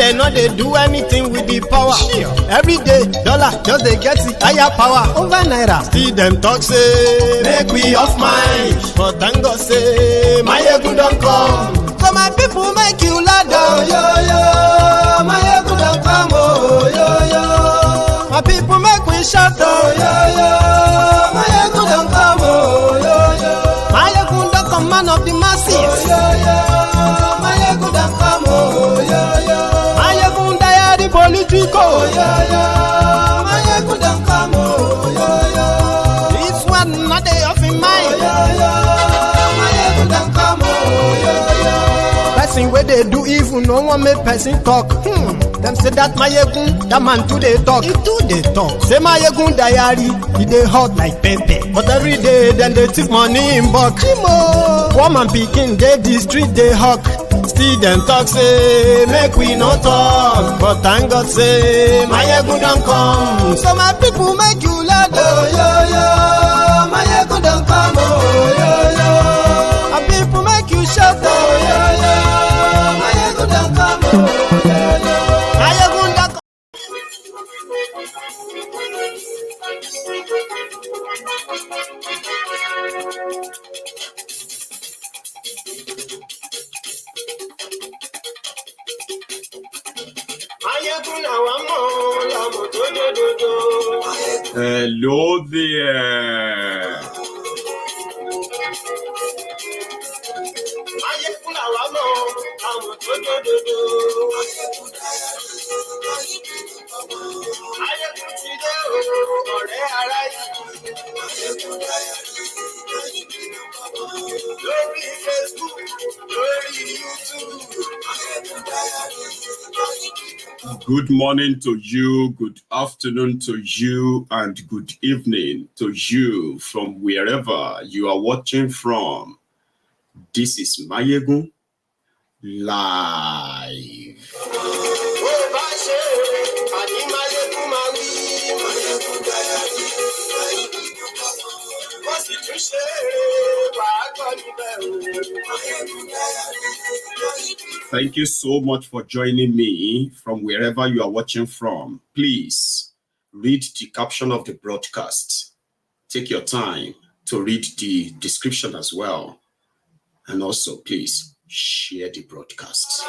they know they do anything with the power. Every day, dollar just they get the higher power over naira. Still them talk say make we off mind, but thank God say my ego don't come. So my people make you lie down, yo yo. My ego don't come, oh yo yo. My people make we shout, oh yo yo. My ego don't come, oh yo yo. My ego don't come, man of the masses, oh yo yo. My ego don't come, oh yo yo. My ego die the political, oh yo yo. My ego don't come, oh yo yo. This one not they off in mind, oh yo yo. My ego don't come, oh yo yo. Person where they do evil, no one make person talk. Them say that Mayekun, that man too they talk. He too they talk. Say Mayekun diary, he they hot like pepper. But every day then they take money in bulk. Woman picking, they the street they hawk. Still them talk say make we no talk. But thank God say Mayekun don't come. So my people make you laugh, oh yo yo. Mayekun don't come, oh yo yo. My people make you shout, oh yo yo. Mayekun don't come, oh yo yo. Hello there. Good morning to you, good afternoon to you, and good evening to you from wherever you are watching from. This is Mayegun Live. Thank you so much for joining me from wherever you are watching from. Please read the caption of the broadcast. Take your time to read the description as well. And also, please share the broadcast.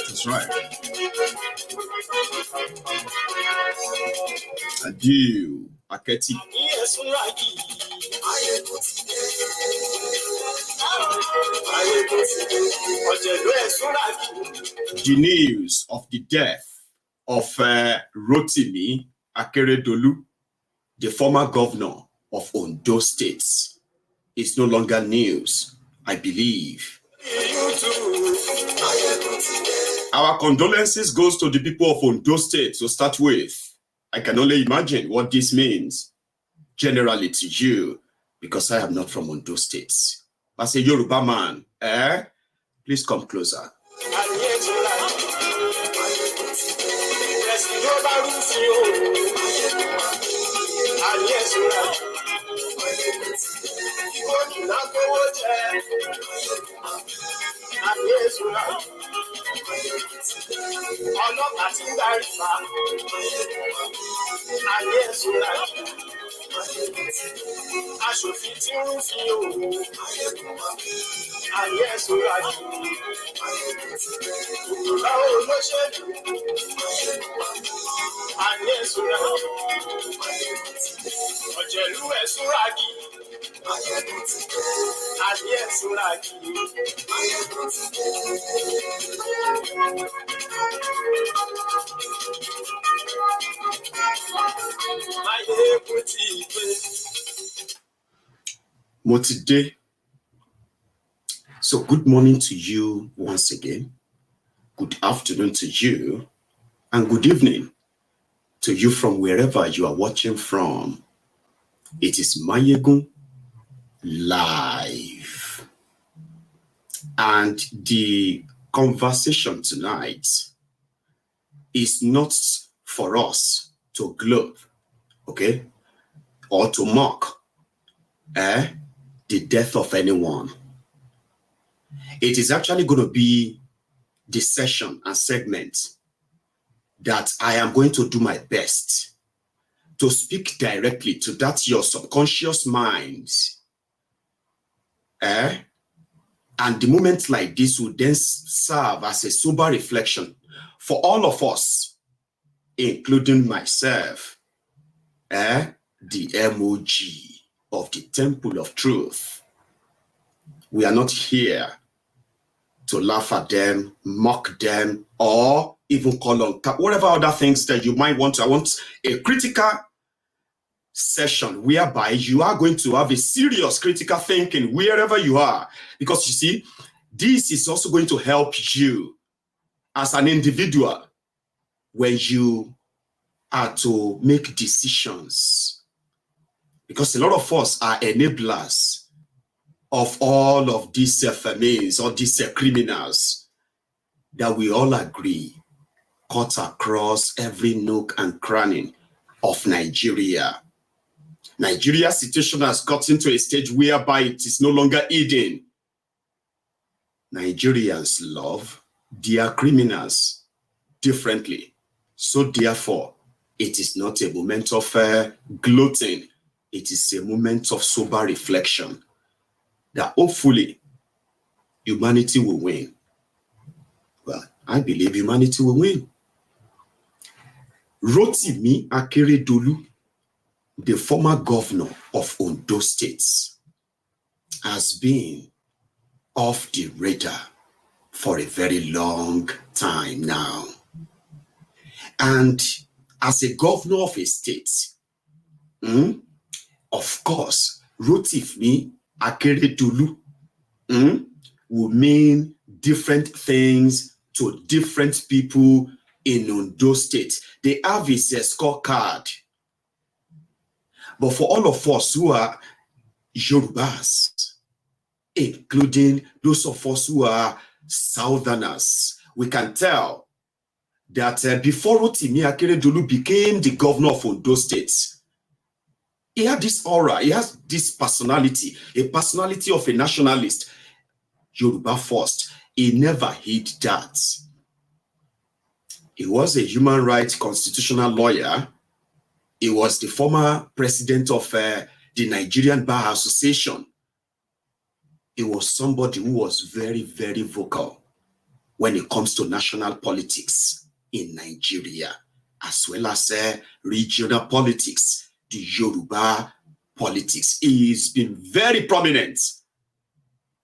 That's right. Adieu, Aketi. The news of the death of Rotimi Akeredolu, the former governor of Ondo State, is no longer news, I believe. Our condolences goes to the people of Ondo State to start with. I can only imagine what this means generally to you, because I am not from Ondo State. As a Yoruba man, please come closer. Motide. So good morning to you once again. Good afternoon to you. And good evening to you from wherever you are watching from. It is Mayegun Live. And the conversation tonight is not for us to gloat, okay, or to mock the death of anyone. It is actually going to be the session and segment that I am going to do my best to speak directly to that your subconscious mind. And the moment like this will then serve as a sober reflection for all of us, including myself, the MOG of the Temple of Truth. We are not here to laugh at them, mock them, or even call on whatever other things that you might want to. I want a critical session whereby you are going to have a serious critical thinking wherever you are. Because you see, this is also going to help you as an individual when you are to make decisions. Because a lot of us are enablers of all of these families or these criminals that we all agree cut across every nook and cranny of Nigeria. Nigeria's situation has gotten to a stage whereby it is no longer hidden. Nigerians love their criminals differently. So therefore, it is not a moment of gloating. It is a moment of sober reflection that hopefully humanity will win. Well, I believe humanity will win. Rotimi Akeredolu, the former governor of Ondo State, has been off the radar for a very long time now. And as a governor of a state, of course, Rotimi Akeredolu will mean different things to different people in Ondo State. They have his scorecard. But for all of us who are Yorubas, including those of us who are Southerners, we can tell that before Rotimi Akeredolu became the governor of Ondo State, he had this aura, he has this personality, a personality of a nationalist, Yoruba first. He never hid that. He was a human rights constitutional lawyer. He was the former president of the Nigerian Bar Association. He was somebody who was very, very vocal when it comes to national politics in Nigeria, as well as regional politics. The Yoruba politics. He's been very prominent.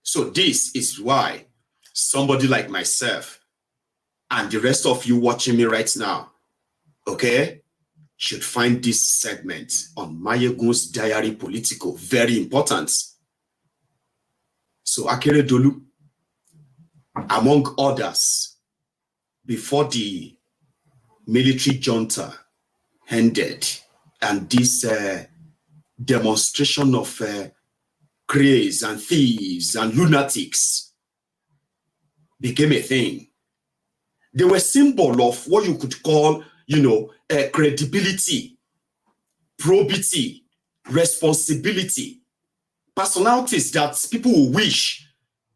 So this is why somebody like myself and the rest of you watching me right now, okay, should find this segment on Mayegun's Diary Political very important. So Akeredolu, among others, before the military junta ended, and this demonstration of craze and thieves and lunatics became a thing. They were a symbol of what you could call, credibility, probity, responsibility, personalities that people will wish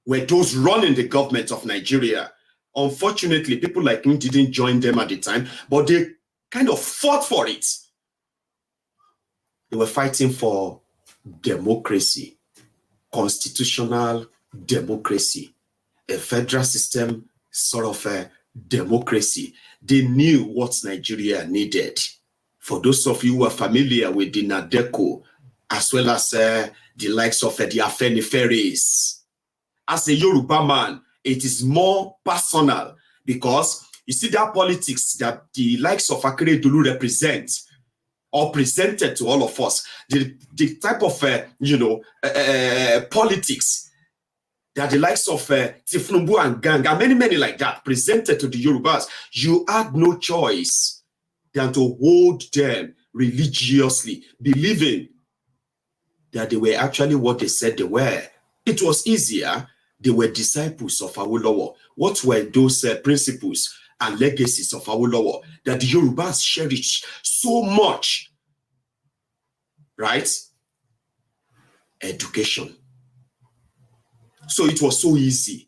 were those running the government of Nigeria. Unfortunately, people like me didn't join them at the time, but they kind of fought for it. They were fighting for democracy, constitutional democracy, a federal system sort of a democracy. They knew what Nigeria needed. For those of you who are familiar with the NADECO, as well as the likes of the Afeniferes, as a Yoruba man, it is more personal because you see that politics that the likes of Akeredolu represent or presented to all of us, the type of, politics that the likes of Tifnumbu and Gang, and many like that, presented to the Yorubas, you had no choice than to hold them religiously, believing that they were actually what they said they were. It was easier. They were disciples of Awolowo. What were those principles? and legacies of Awolowo that the Yorubas cherish so much, right? Education. So it was so easy.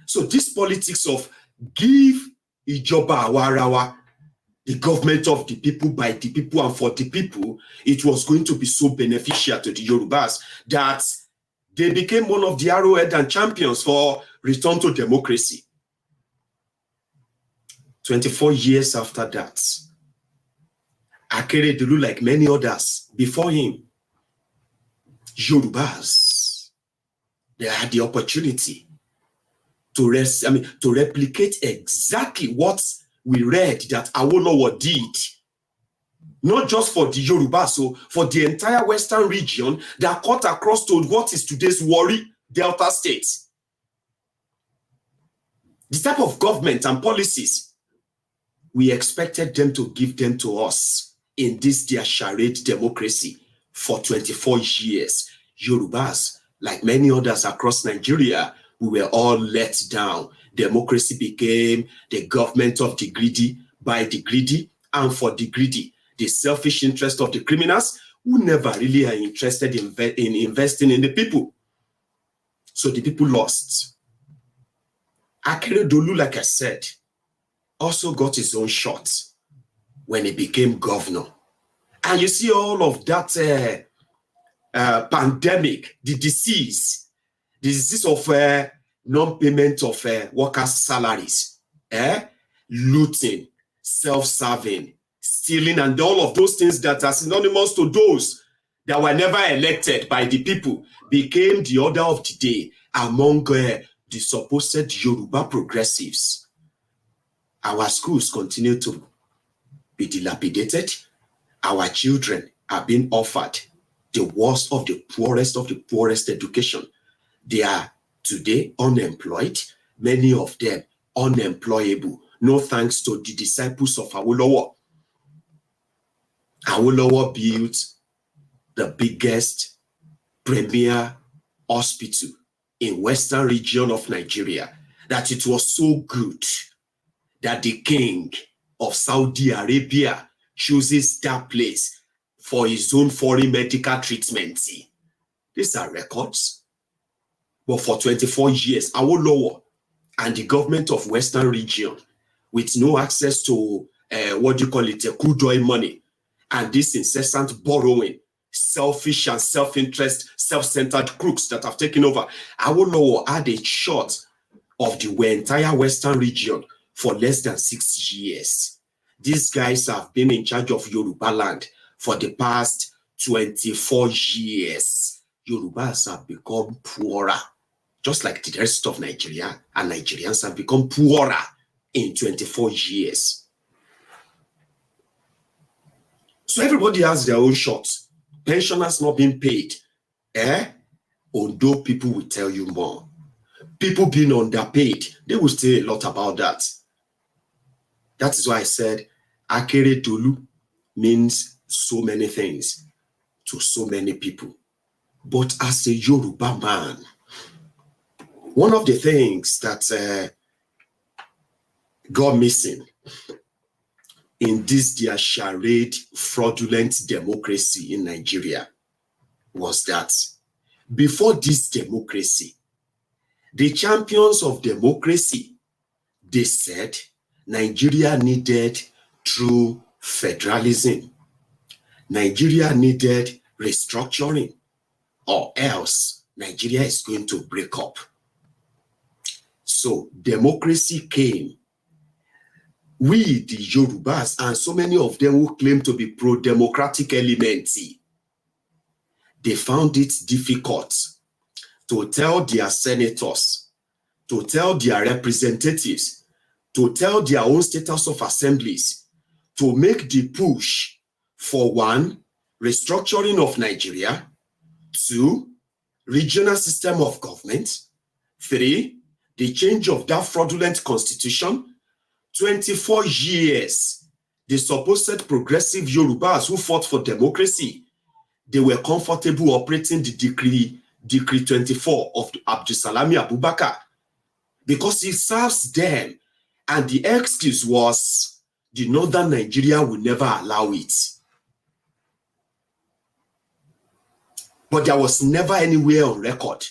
So this politics of give Ijoba Awarawa, the government of the people, by the people, and for the people, it was going to be so beneficial to the Yorubas that they became one of the arrowhead and champions for return to democracy. 24 years after that, Akeredolu, like many others before him, Yorubas, they had the opportunity to replicate exactly what we read that Awolowo did, not just for the Yoruba, so for the entire Western region that cut across to what is today's Warri Delta State. The type of government and policies we expected them to give them to us in this their charade democracy for 24 years. Yorubas, like many others across Nigeria, we were all let down. Democracy became the government of the greedy, by the greedy, and for the greedy. The selfish interest of the criminals who never really are interested in investing in the people. So the people lost. Akeredolu, like I said, also got his own shot when he became governor. And you see all of that pandemic, the disease of non-payment of workers' salaries, looting, self-serving, stealing, and all of those things that are synonymous to those that were never elected by the people became the order of the day among the supposed Yoruba progressives. Our schools continue to be dilapidated. Our children are being offered the worst of the poorest education. They are today unemployed, many of them unemployable, no thanks to the disciples of Awolowo. Awolowo built the biggest premier hospital in Western region of Nigeria, that it was so good that the king of Saudi Arabia chooses that place for his own foreign medical treatment. These are records. But for 24 years, Awolowo and the government of Western region, with no access to crude oil money, and this incessant borrowing, selfish and self-interest, self-centered crooks that have taken over, Awolowo had a shot of the entire Western region for less than 6 years. These guys have been in charge of Yoruba land for the past 24 years. Yorubas have become poorer, just like the rest of Nigeria, and Nigerians have become poorer in 24 years. So everybody has their own shots. Pensioners not being paid. Ondo people will tell you more. People being underpaid, they will say a lot about that. That is why I said Akeredolu means so many things to so many people. But as a Yoruba man, one of the things that got missing in this their charade fraudulent democracy in Nigeria was that before this democracy, the champions of democracy, they said Nigeria needed true federalism. Nigeria needed restructuring, or else Nigeria is going to break up. So democracy came. We, the Yorubas, and so many of them who claim to be pro-democratic elements, they found it difficult to tell their senators, to tell their representatives, to tell their own status of assemblies, to make the push for 1, restructuring of Nigeria, 2, regional system of government, 3, the change of that fraudulent constitution. 24 years, the supposed progressive Yorubas who fought for democracy, they were comfortable operating the Decree 24 of Abdusalami Abubakar, because it serves them And the excuse was the northern Nigeria will never allow it. But there was never anywhere on record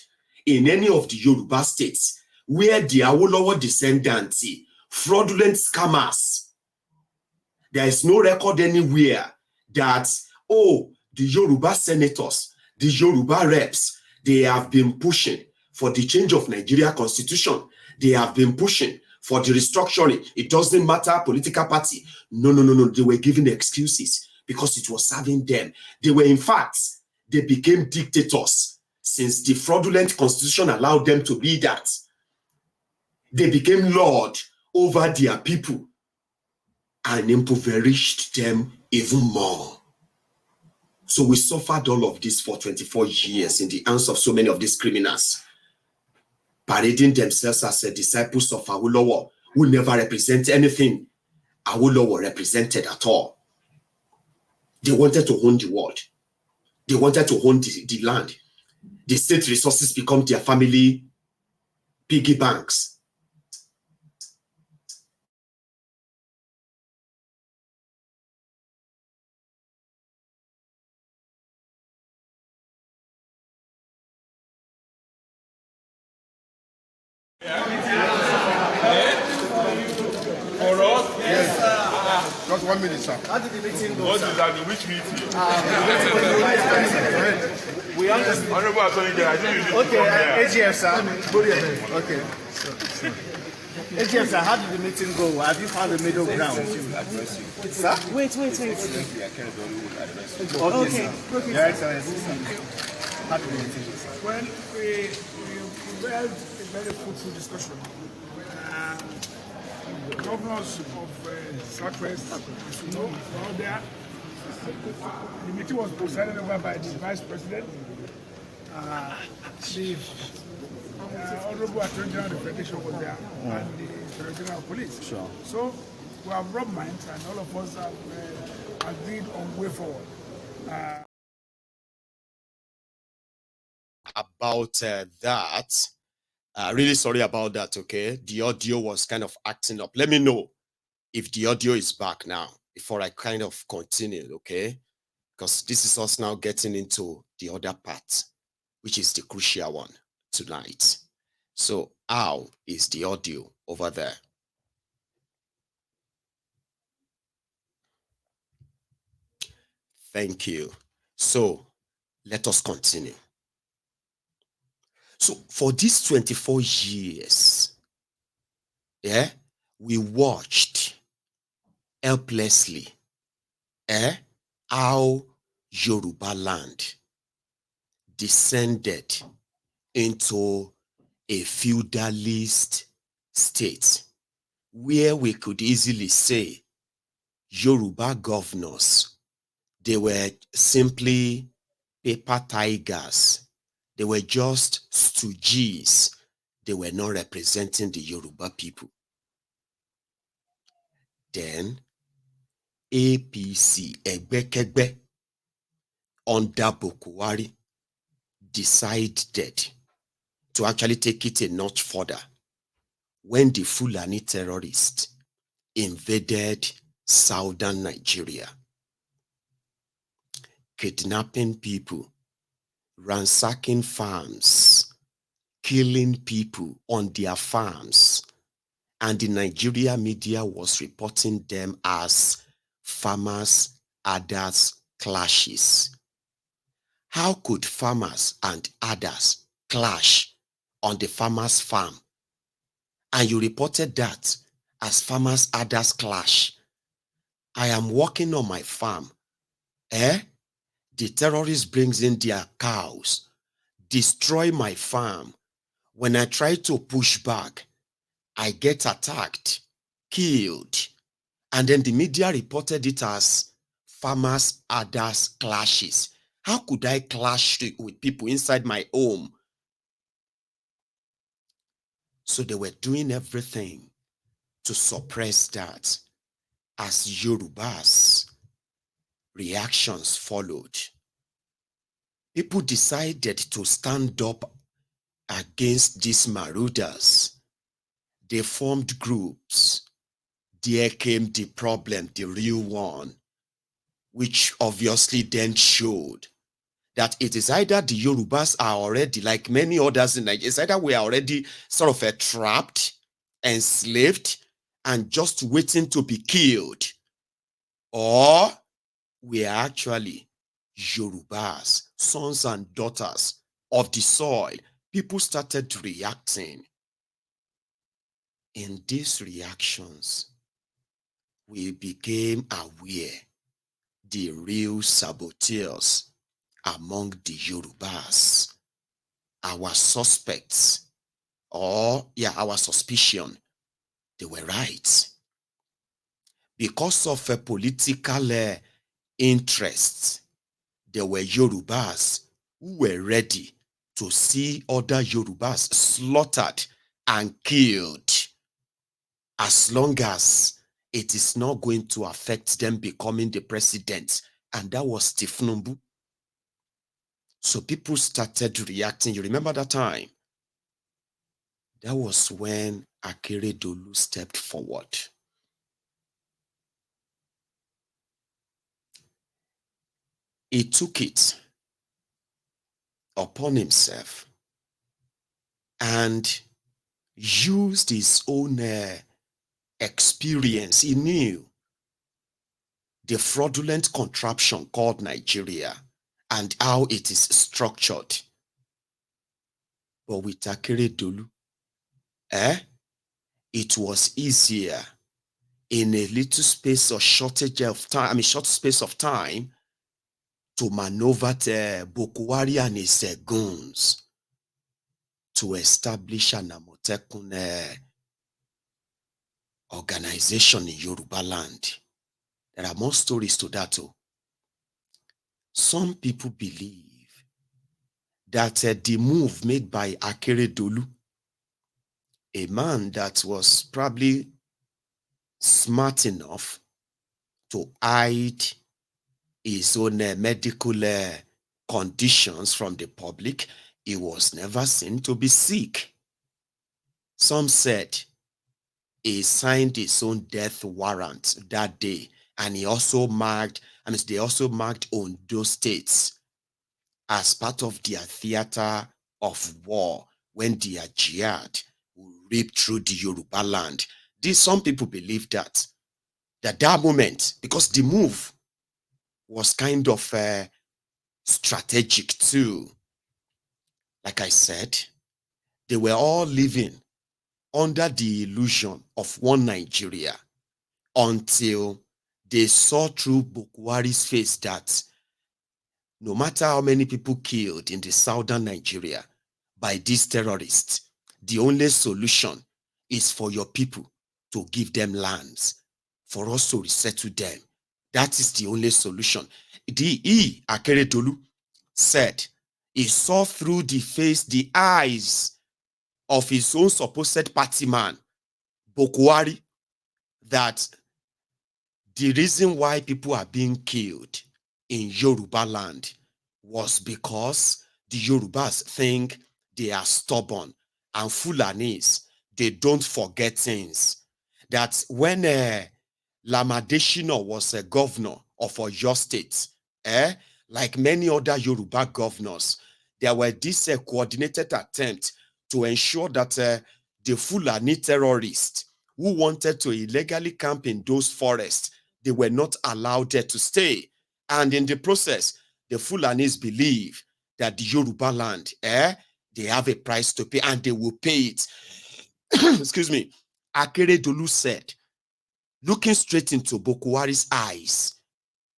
in any of the Yoruba states where the Awolowo descendants, fraudulent scammers, there is no record anywhere that, oh, the Yoruba senators, the Yoruba reps, they have been pushing for the change of Nigeria constitution. They have been pushing for the restructuring. It doesn't matter, political party. No. They were giving excuses because it was serving them. They were, in fact, they became dictators since the fraudulent constitution allowed them to be that. They became lord over their people and impoverished them even more. So we suffered all of this for 24 years in the hands of so many of these criminals, parading themselves as disciples of Awolowo, who never represent anything Awolowo represented at all. They wanted to own the world. They wanted to own the land. The state resources become their family piggy banks. For us? Yes. Just 1 minute, sir. How did the meeting go? What is that? Which meeting? We understand. Honorable Attorney General, I think you need to Okay, come here. AGF, sir. Okay. AGF, sir, how did the meeting go? Have you found a middle ground? Sir? Wait. Okay, sir. Your Excellency, sir. How did the meeting go, sir? Well, we held a very fruitful discussion. The governors of Southwest, as you know, were all there. The meeting was presided over by the Vice President, the Honorable Attorney General of the Federation was there, and the Inspector General of Police. Sure. So we have rubbed minds, and all of us have agreed on way forward. About that, really sorry about that, okay? The audio was kind of acting up. Let me know if the audio is back now before I kind of continue, okay? Because this is us now getting into the other part, which is the crucial one tonight. So how is the audio over there? Thank you. So let us continue. So for these 24 years, we watched helplessly how Yoruba land descended into a feudalist state where we could easily say Yoruba governors, they were simply paper tigers. They were just stooges. They were not representing the Yoruba people. Then APC, Egbekegbe, under Bokuwari, decided to actually take it a notch further when the Fulani terrorists invaded southern Nigeria, kidnapping people, ransacking farms, killing people on their farms, and the Nigeria media was reporting them as farmers' others clashes. How could farmers and others clash on the farmer's farm? And you reported that as farmers' others clash. I am working on my farm. The terrorists brings in their cows, destroy my farm. When I try to push back, I get attacked, killed. And then the media reported it as farmers' others clashes. How could I clash with people inside my home? So they were doing everything to suppress that. As Yorubas, reactions followed. People decided to stand up against these marauders. They formed groups. There came the problem, the real one, which obviously then showed that it is either the Yorubas are already, like many others in Nigeria, it's either we are already sort of trapped, enslaved, and just waiting to be killed, or we are actually Yorubas, sons and daughters of the soil. People started reacting. In these reactions, we became aware the real saboteurs among the Yorubas, our suspects, or our suspicion, they were right. Because of a political interests, there were Yorubas who were ready to see other Yorubas slaughtered and killed, as long as it is not going to affect them becoming the president. And that was Tifnumbu. So people started reacting. You remember that time? That was when Akeredolu stepped forward. He took it upon himself and used his own experience. He knew the fraudulent contraption called Nigeria and how it is structured. But with Akeredolu, it was easier in a little space or short space of time to maneuver Bokwari and his goons to establish an Amotekun organization in Yoruba land. There are more stories to that too. Some people believe that the move made by Akeredolu, a man that was probably smart enough to hide his own medical conditions from the public, he was never seen to be sick. Some said he signed his own death warrant that day, and he also marked, they also marked Ondo states as part of their theater of war when their jihad will rip through the Yoruba land. Some people believe that moment, because the move was kind of strategic too. Like I said, they were all living under the illusion of one Nigeria until they saw through Bokwari's face that no matter how many people killed in the southern Nigeria by these terrorists, the only solution is for your people to give them lands, for us to resettle them. That is the only solution. Akeredolu said he saw through the eyes of his own supposed party man, Bokwari, that the reason why people are being killed in Yoruba land was because the Yorubas think they are stubborn, and Fulanis, they don't forget things. That when Lamadeshino was a governor of Oyo State, like many other Yoruba governors, there were this coordinated attempt to ensure that the Fulani terrorists who wanted to illegally camp in those forests, they were not allowed there to stay. And in the process, the Fulanis believe that the Yoruba land, they have a price to pay and they will pay it. Excuse me. Akeredolu said, looking straight into Bokwari's eyes,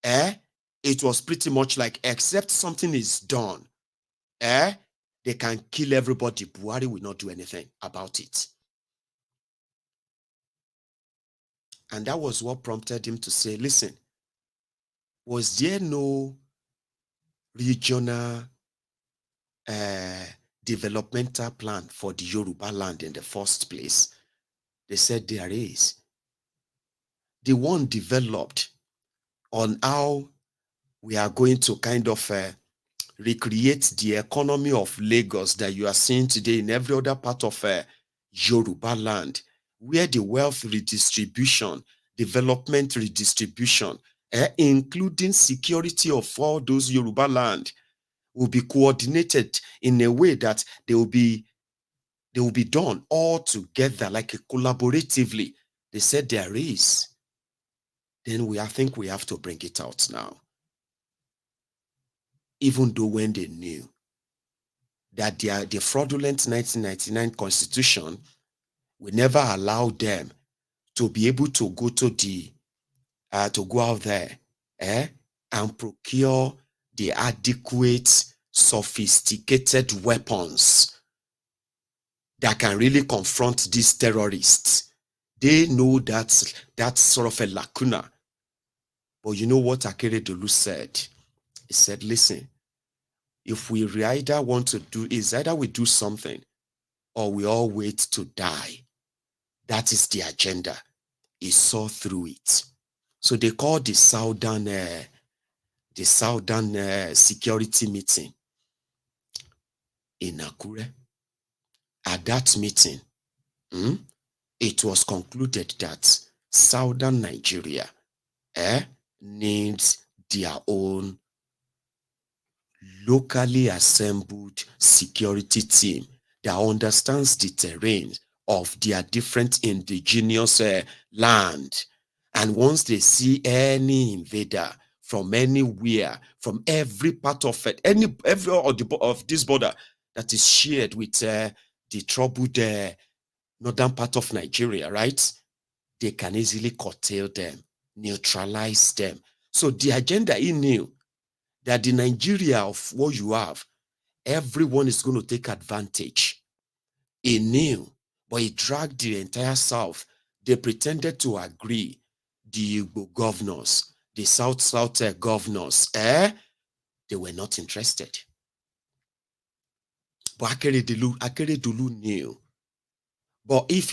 it was pretty much like, except something is done, they can kill everybody. Buhari will not do anything about it. And that was what prompted him to say, listen, was there no regional developmental plan for the Yoruba land in the first place? They said there is. The one developed on how we are going to kind of recreate the economy of Lagos that you are seeing today in every other part of Yoruba land. where the wealth redistribution, development redistribution, including security of all those Yoruba land, will be coordinated in a way that they will be done all together, like collaboratively. They said there is. Then I think we have to bring it out now. Even though when they knew that the fraudulent 1999 constitution will never allow them to be able to go to go out there and procure the adequate, sophisticated weapons that can really confront these terrorists. They know that's sort of a lacuna. But you know what Akeredolu said? He said, listen, if we either want to do, is either we do something or we all wait to die. That is the agenda. He saw through it. So they called the Southern security meeting in Akure. At that meeting, it was concluded that Southern Nigeria needs their own locally assembled security team that understands the terrain of their different indigenous land. And once they see any invader from anywhere, from every part of it, every of this border that is shared with the troubled northern part of Nigeria, right? They can easily curtail them, neutralize them. So the agenda, he knew that the Nigeria of what you have, everyone is going to take advantage. He knew, but he dragged the entire South. They pretended to agree. The Igbo governors, the South governors, they were not interested. But Akeredolu knew. But if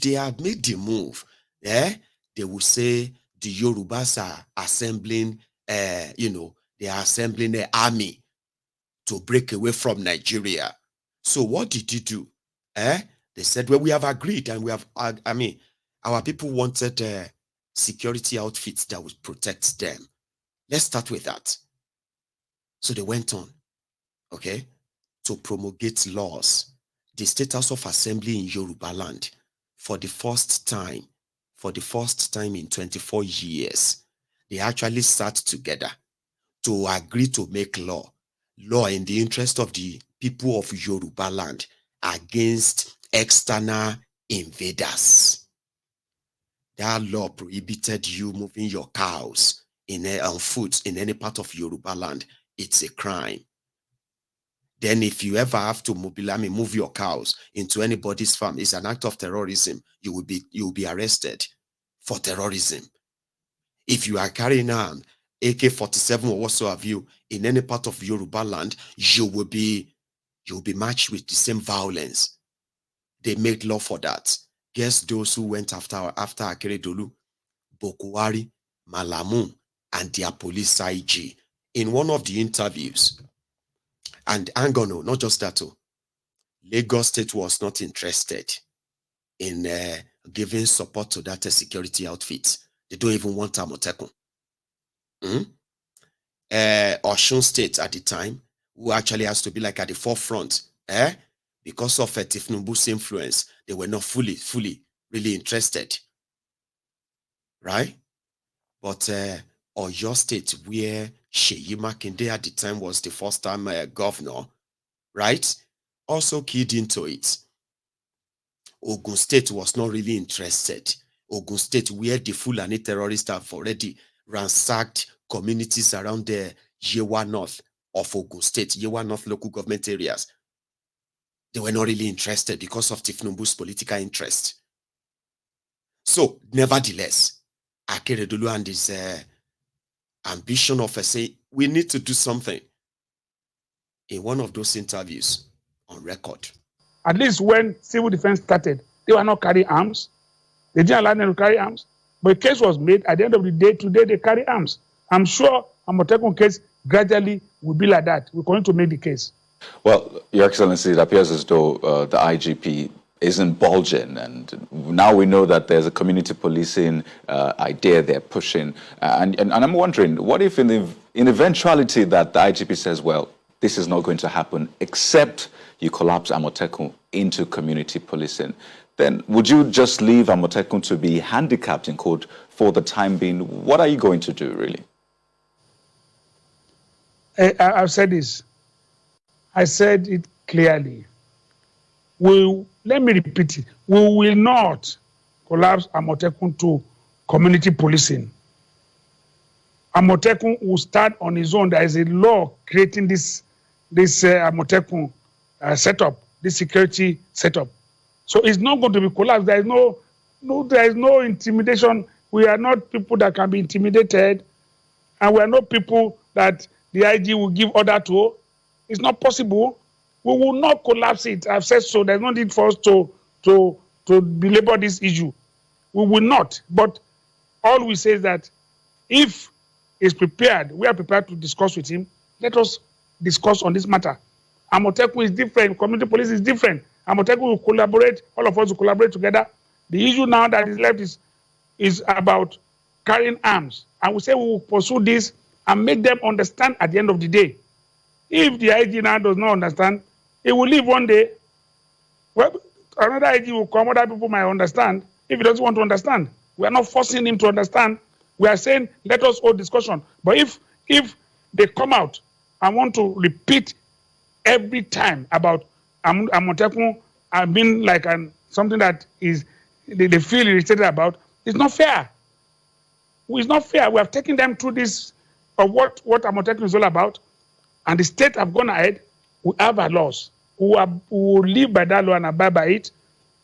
they had made the move, they would say the Yorubas are assembling, they are assembling an army to break away from Nigeria. So what did he do? They said, well, we have agreed, and we have, our people wanted security outfits that would protect them. Let's start with that. So they went on, to promulgate laws. The State House of Assembly in Yoruba land, for the first time in 24 years, they actually sat together to agree to make law in the interest of the people of Yoruba land against external invaders. That law prohibited you moving your cows on foot in any part of Yoruba land. It's a crime. Then if you ever have to move your cows into anybody's farm, it's an act of terrorism. You will be arrested for terrorism. If you are carrying an AK-47 or whatsoever you in any part of Yoruba land, you will be matched with the same violence. They made law for that. Guess those who went after Akeredolu? Bokwari, Malamu, and their police IG. In one of the interviews, and Angono, not just that, Lagos State was not interested in giving support to that security outfit. They don't even want Amotekun. Osun State at the time, who actually has to be like at the forefront, because of Tifnubu's influence, they were not fully really interested, right? But Oyo State, where Seyi Makinde at the time was the first-time governor, right, also keyed into it. Ogun State was not really interested. Ogun State, where the Fulani terrorists have already ransacked communities around the Yewa North of Ogun State, Yewa North local government areas. They were not really interested because of Tifnubu's political interest. So, nevertheless, Akeredolu and his ambition of saying, we need to do something. In one of those interviews on record. At least when civil defense started, they were not carrying arms. They didn't allow them to carry arms. But a case was made. At the end of the day, today they carry arms. I'm sure Amotekun case gradually will be like that. We're going to make the case. Well, Your Excellency, it appears as though the IGP isn't bulging, and now we know that there's a community policing idea they're pushing, and I'm wondering, what if in eventuality that the IGP says, well, this is not going to happen except you collapse Amotekun into community policing, then would you just leave Amotekun to be handicapped in court for the time being? What are you going to do, really? I've said this. I said it clearly. Let me repeat it. We will not collapse Amotekun to community policing. Amotekun will start on his own. There is a law creating this Amotekun setup, this security setup. So it's not going to be collapsed. There is no intimidation. We are not people that can be intimidated, and we are not people that the IG will give order to. It's not possible. We will not collapse it. I've said so. There's no need for us to belabor this issue. We will not. But all we say is that if he's prepared, we are prepared to discuss with him. Let us discuss on this matter. Amotekun is different. Community police is different. Amotekun will collaborate. All of us will collaborate together. The issue now that is left is about carrying arms. And we say we will pursue this and make them understand at the end of the day. If the IG now does not understand, he will leave one day. Well, another IG will come, other people might understand. If he doesn't want to understand, we are not forcing him to understand. We are saying, let us hold discussion. But if they come out and want to repeat every time about Amotekun being like something that is they feel irritated about, it's not fair. It's not fair. We have taken them through this of what Amotekun is all about, and the state have gone ahead. We have our laws. We will live by that law and abide by it.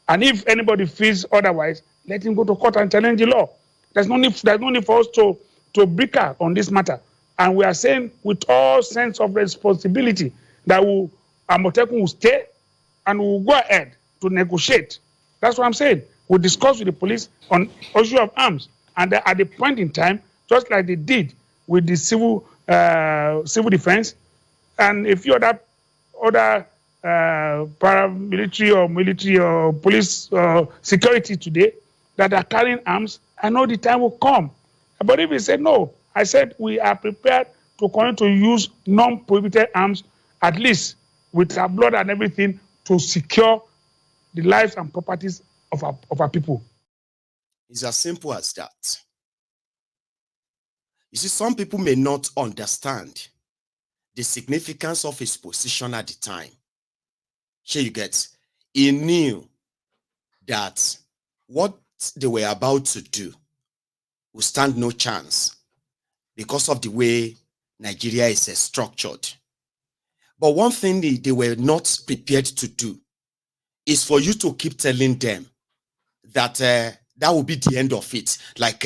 And if anybody feels otherwise, let him go to court and challenge the law. There's no need for us to bicker on this matter. And we are saying with all sense of responsibility that Amotekun will stay and we will go ahead to negotiate. That's what I'm saying. We'll discuss with the police on issue of arms. And at the point in time, just like they did with the civil defense and a few other paramilitary or military or police security today that are carrying arms, I know the time will come. But if they say no, I said we are prepared to continue to use non-prohibited arms, at least with our blood and everything, to secure the lives and properties of our people. It's as simple as that. You see, some people may not understand the significance of his position at the time. Here you get, he knew that what they were about to do would stand no chance because of the way Nigeria is structured. But one thing they were not prepared to do is for you to keep telling them that that will be the end of it. Like,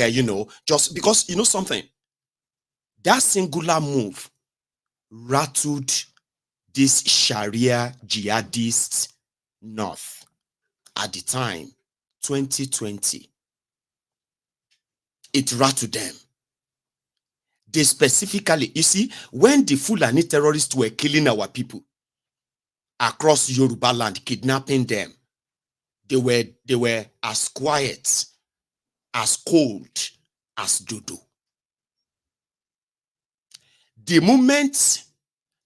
just because, you know something, that singular move rattled this Sharia jihadist north at the time, 2020. It rattled them. They specifically, you see, when the Fulani terrorists were killing our people across Yoruba land, kidnapping them, they were as quiet, as cold as dodo. The moment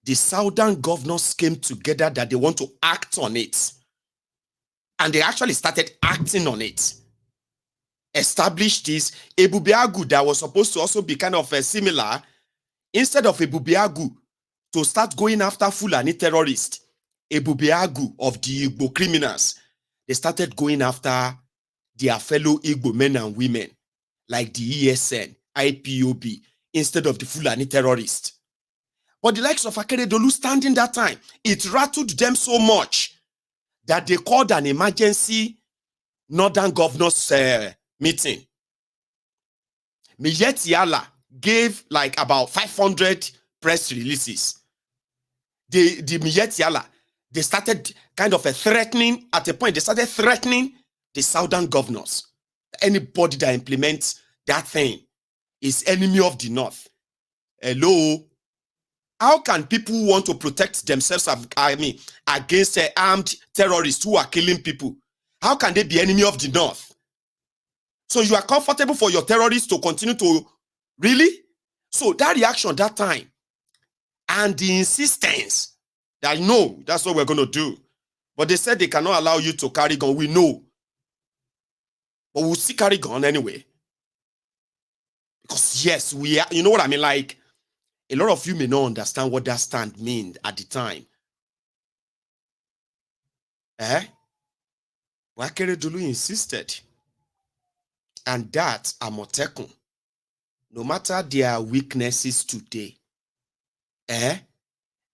the southern governors came together that they want to act on it, and they actually started acting on it, established this Ebubeagu that was supposed to also be kind of similar. Instead of Ebubeagu to start going after Fulani terrorists, Ebubeagu of the Igbo criminals, they started going after their fellow Igbo men and women, like the ESN, IPOB, instead of the Fulani terrorists. But the likes of Akeredolu standing that time, it rattled them so much that they called an emergency Northern Governors meeting. Miyetti Allah gave like about 500 press releases. The Miyetti Allah, they started kind of threatening, at a point, they started threatening the southern governors. Anybody that implements that thing is enemy of the North. Hello? How can people want to protect themselves, against armed terrorists who are killing people? How can they be enemy of the North? So you are comfortable for your terrorists to continue to, really? So that reaction that time, and the insistence that no, that's what we're going to do. But they said they cannot allow you to carry gun. We know. But we'll still carry gun anyway. Because yes, we are, you know what I mean? Like, a lot of you may not understand what that stand meant at the time. Akeredolu insisted. And that Amotekun, no matter their weaknesses today, there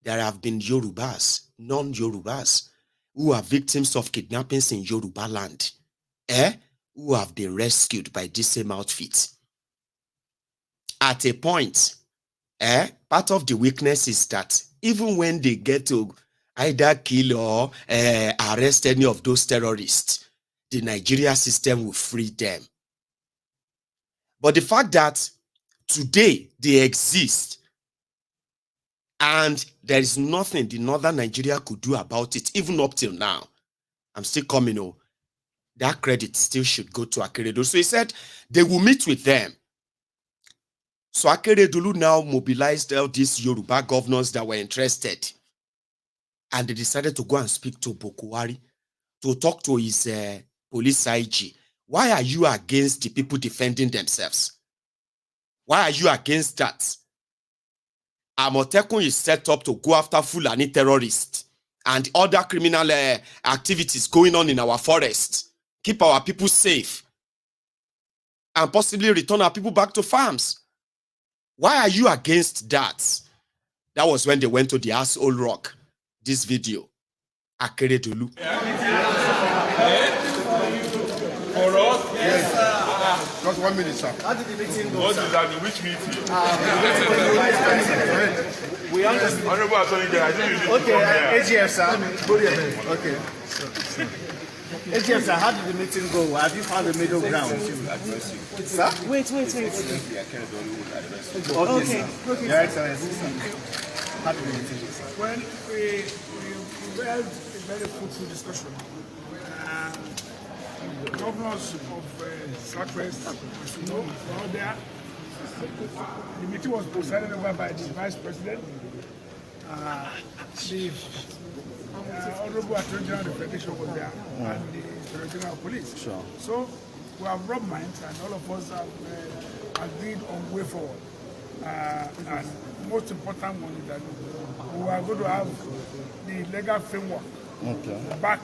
have been Yorubas, non-Yorubas, who are victims of kidnappings in Yoruba land, who have been rescued by this same outfit. At a point, part of the weakness is that even when they get to either kill or arrest any of those terrorists, the Nigeria system will free them. But the fact that today they exist and there is nothing the northern Nigeria could do about it, even up till now, I'm still coming, that credit still should go to Akeredolu. So he said they will meet with them. So Akeredolu now mobilized all these Yoruba governors that were interested. And they decided to go and speak to Bokuwari, to talk to his police IG. Why are you against the people defending themselves? Why are you against that? Amotekun is set up to go after Fulani terrorists and other criminal activities going on in our forest. Keep our people safe. And possibly return our people back to farms. Why are you against that? That was when they went to the asshole rock. This video. Akeredolu. For us, Yes. Just 1 minute, sir. what is that? Which meeting? We understand. Honorable Attorney General, I think you should Okay, come here. AGF, sir. Okay. AGF, sir, how did the meeting go? Have you found the middle ground? Sir? Wait. Okay, sir. Your Excellency, sir. How did the meeting go, sir? Well, we had a very fruitful discussion. Governors of Southwest, as you know, were all there. The meeting was presided over by the Vice President, the Honorable Attorney General of the Federation was there, and the Inspector General of Police. Sure. So we have rubbed minds, and all of us have agreed on way forward. And most important one is that we are going to have the legal framework back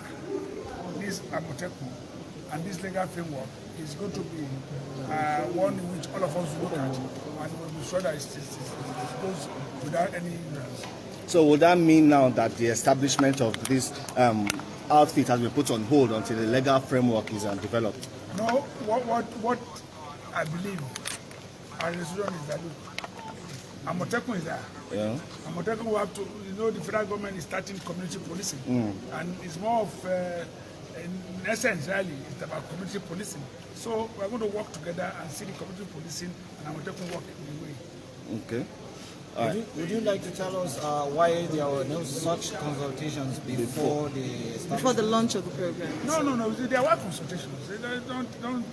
this Amotekun. And this legal framework is going to be one in which all of us look at, and we'll be sure that it goes without any hindrance. So would that mean now that the establishment of this outfit has been put on hold until the legal framework is developed? No, what I believe our decision is that Amotekun is there. Yeah. Amotekun will have to, the federal government is starting community policing, and it's more of in essence, really, it's about community policing. So we're going to work together and see the community policing and Amotekun work in a way. Okay. Would you like to tell us why there were no such consultations before Before the launch of the program? No. There were consultations.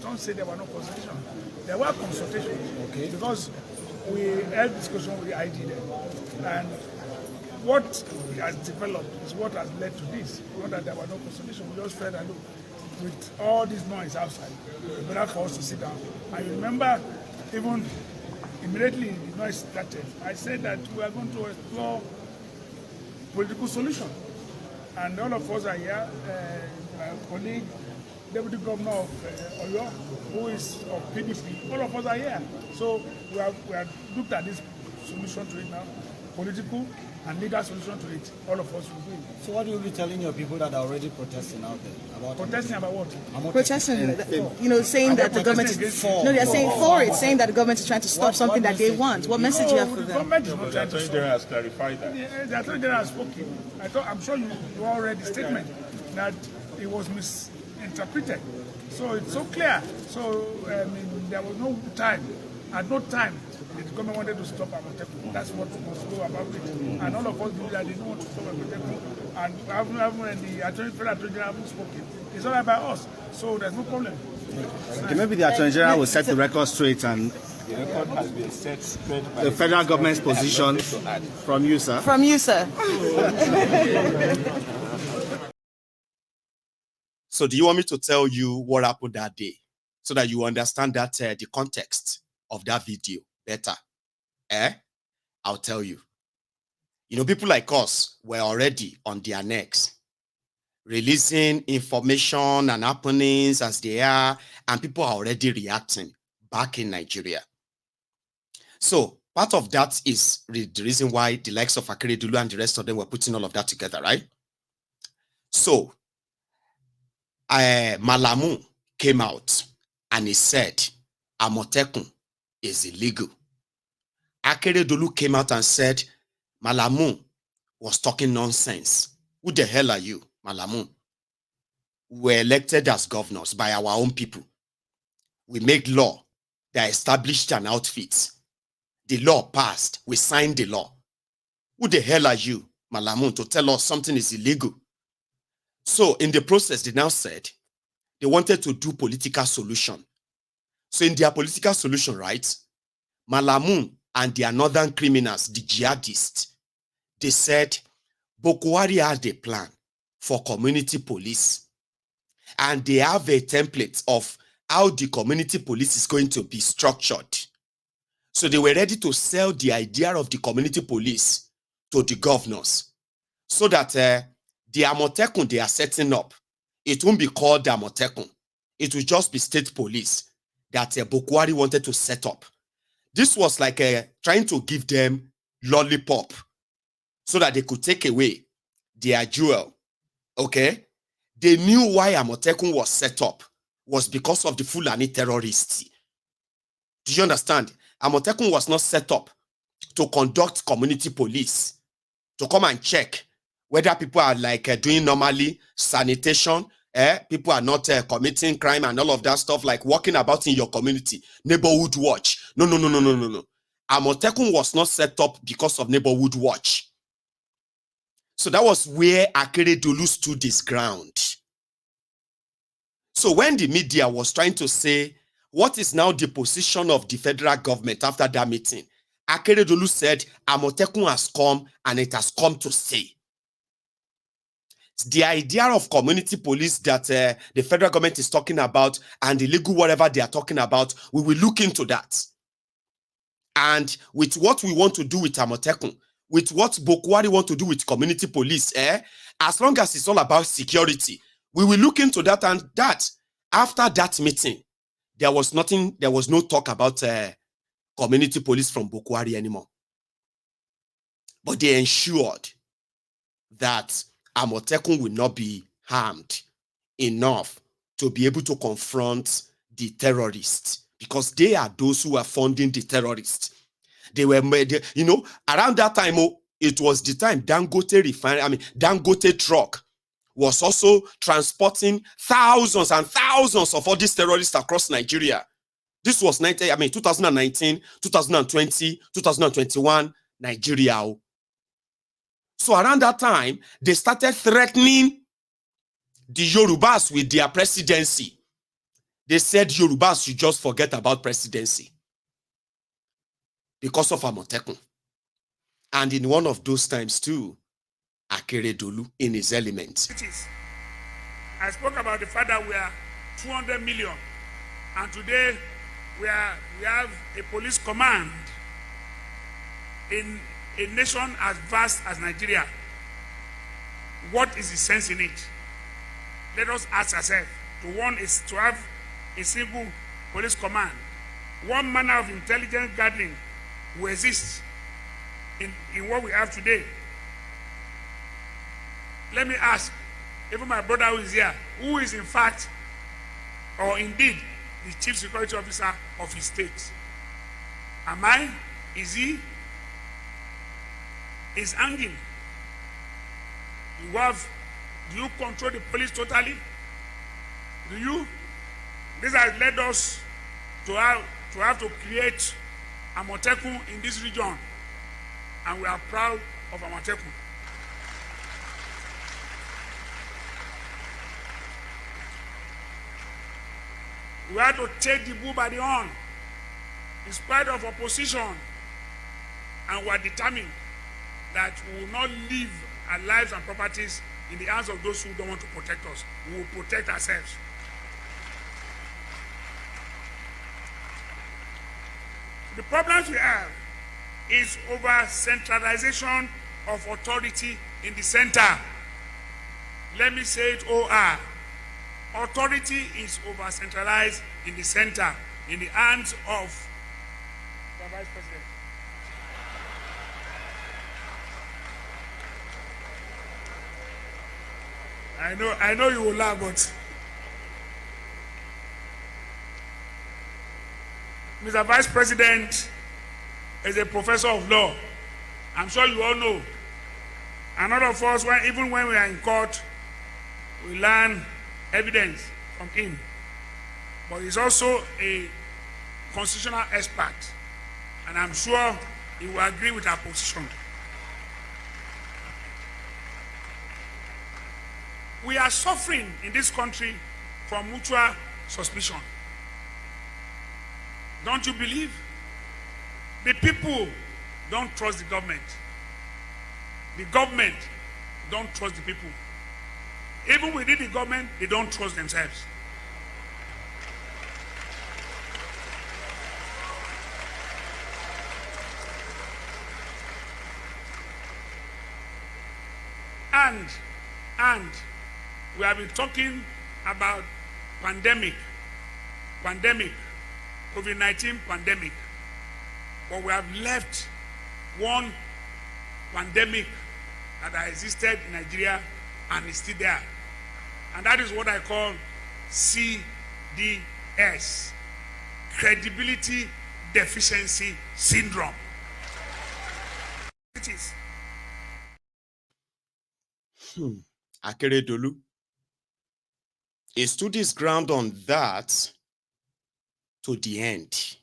Don't say there were no consultations. There were consultations. Okay. Because we had discussion with the ID there. And what has developed is what has led to this. Not that there were no consultations. We just felt that, look, with all this noise outside, it's better for us to sit down. And you remember, even immediately the noise started, I said that we are going to explore political solution. And all of us are here. My colleague, Deputy Governor of Ondo, who is of PDP, all of us are here. So we have looked at this solution to it now, political and legal solution to it. All of us will do it. So what will you be telling your people that are already protesting out there? Protesting about what? Protesting, saying that the government is for. No, they're saying for it, saying that the government is trying to stop something that they want. What message do you have for The them? government is not The trying to Attorney stop. General has clarified that. The Attorney General has spoken. I'm sure you all read the statement that it was misinterpreted. So it's so clear. So there was no time. At no time did the government wanted to stop Amotekun. That's what must go about it. And all of us believe that they don't want to stop Amotekun. And the Federal Attorney General haven't spoken. It's all about us. So there's no problem. Okay, maybe the Attorney General will set the record straight and The record has been set straight by the federal government's position from you, sir. From you, sir. So do you want me to tell you what happened that day so that you understand that the context of that video better? I'll tell you. You know, people like us were already on their necks, releasing information and happenings as they are, and people are already reacting back in Nigeria. So part of that is the reason why the likes of Akeredolu and the rest of them were putting all of that together, right? So Malamu came out and he said Amotekun is illegal. Akeredolu came out and said Malamu was talking nonsense. Who the hell are you, Malamu? We were elected as governors by our own people. We make law that established an outfit. The law passed. We signed the law. Who the hell are you, Malamu, to tell us something is illegal? So in the process, they now said they wanted to do political solution. So in their political solution, right, Malamu and their northern criminals, the jihadists, they said Boko Haram had a plan for community police. And they have a template of how the community police is going to be structured. So they were ready to sell the idea of the community police to the governors so that the Amotekun they are setting up, it won't be called the Amotekun. It will just be state police that Boko Haram wanted to set up. This was like trying to give them lollipop so that they could take away their jewel. Okay? They knew why Amotekun was set up was because of the Fulani terrorists. Do you understand? Amotekun was not set up to conduct community police, to come and check whether people are like doing normally sanitation, people are not committing crime and all of that stuff, like walking about in your community, neighborhood watch. No. Amotekun was not set up because of neighborhood watch. So that was where Akeredolu stood his ground. So when the media was trying to say, what is now the position of the federal government after that meeting? Akeredolu said, Amotekun has come and it has come to stay. The idea of community police that the federal government is talking about and the legal whatever they are talking about, we will look into that. And with what we want to do with Amotekun, with what Boko Haram want to do with community police, as long as it's all about security, we will look into that. And that, after that meeting, there was nothing, there was no talk about community police from Boko Haram anymore. But they ensured that Amotekun will not be harmed enough to be able to confront the terrorists, because they are those who are funding the terrorists. They were made, you know, around that time, it was the time Dangote truck was also transporting thousands and thousands of all these terrorists across Nigeria. This was 2019, 2020, 2021, Nigeria. So around that time, they started threatening the Yorubas with their presidency. They said Yorubas should just forget about presidency because of Amotekun. And in one of those times too, Akeredolu in his element. I spoke about the fact that we are 200 million, and today we have a police command in a nation as vast as Nigeria. What is the sense in it? Let us ask ourselves. To have a single police command. One manner of intelligence gathering will exist in what we have today. Let me ask, even my brother who is here, who is in fact, or indeed, the chief security officer of his state? Am I? Is he? Is hanging? Do you control the police totally? Do you? This has led us to have to create Amotekun in this region, and we are proud of Amotekun. We had to take the bull by the horn in spite of opposition, and we are determined that we will not leave our lives and properties in the hands of those who don't want to protect us. We will protect ourselves. The problems we have is over centralization of authority in the center. Let me say it OR. Authority is over centralized in the center, in the hands of the Vice President. I know you will laugh, but Mr. Vice President is a professor of law. I'm sure you all know. And all of us, even when we are in court, we learn evidence from him. But he's also a constitutional expert. And I'm sure he will agree with our position. We are suffering in this country from mutual suspicion. Don't you believe? The people don't trust the government. The government don't trust the people. Even within the government, they don't trust themselves. And we have been talking about pandemic, COVID-19 pandemic. But we have left one pandemic that existed in Nigeria and is still there. And that is what I call CDS, Credibility Deficiency Syndrome. It is. Akeredolu, he stood his ground on that to the end.